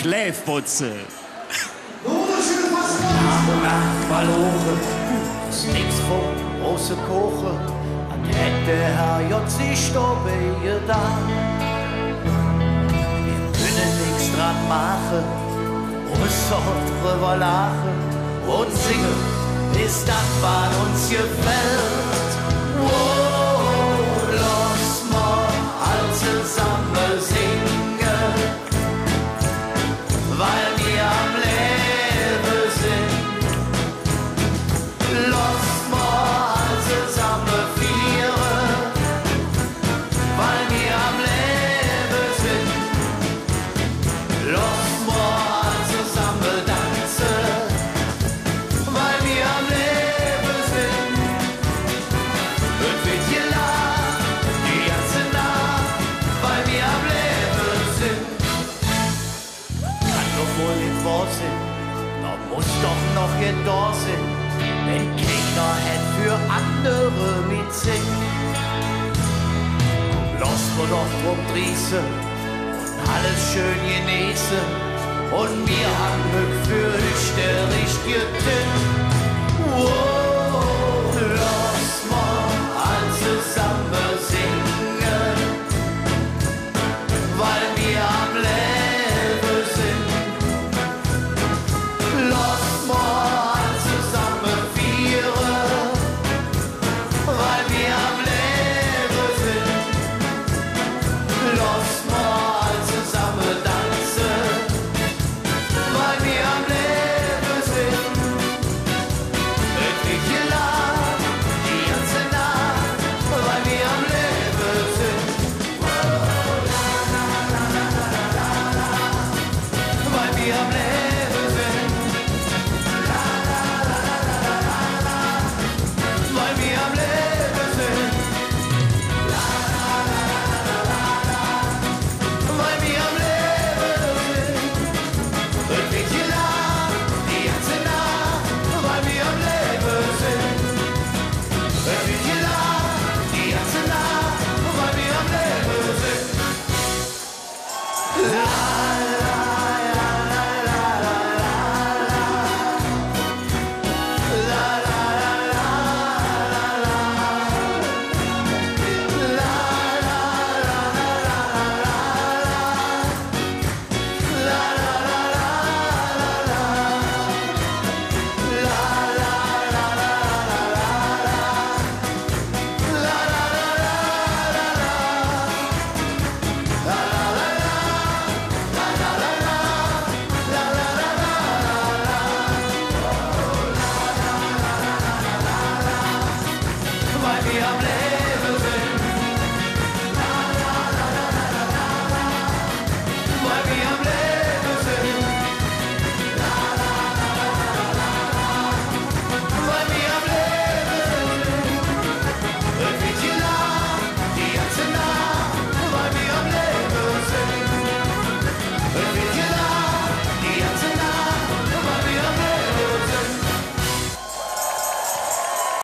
Schläfputze. Maloche, ist nix vom große Koche, an hätte Herr J. sich da da. Wir können nix dran machen, es soll drüber lachen und singen, ist das, was uns gefällt. Oh, lass mal all zusammen singen, weil wir am Leben sind. Lass mal zusammen feiern, weil wir am Leben sind. Lass mal zusammen tanzen, weil wir am Leben sind. Und wird gelacht die ganze Nacht, weil wir am Leben sind. Kann doch wohl nicht wahr sein, da muss doch noch da sein, wenn keiner hätt für andere mitsingen. Lass mir doch drum drießen und alles schön genießen, und wir haben Glück für dich, der richtige Tipp. Oh, lass mal all zusammen singen, weil wir am Leben sind. Lass mal zusammen feiern, weil wir am Leben sind. Lass mal zusammen tanzen, weil wir am Leben sind. Es wird gelacht die ganze Nacht, weil wir am Leben sind. Weil wir am Leben sind.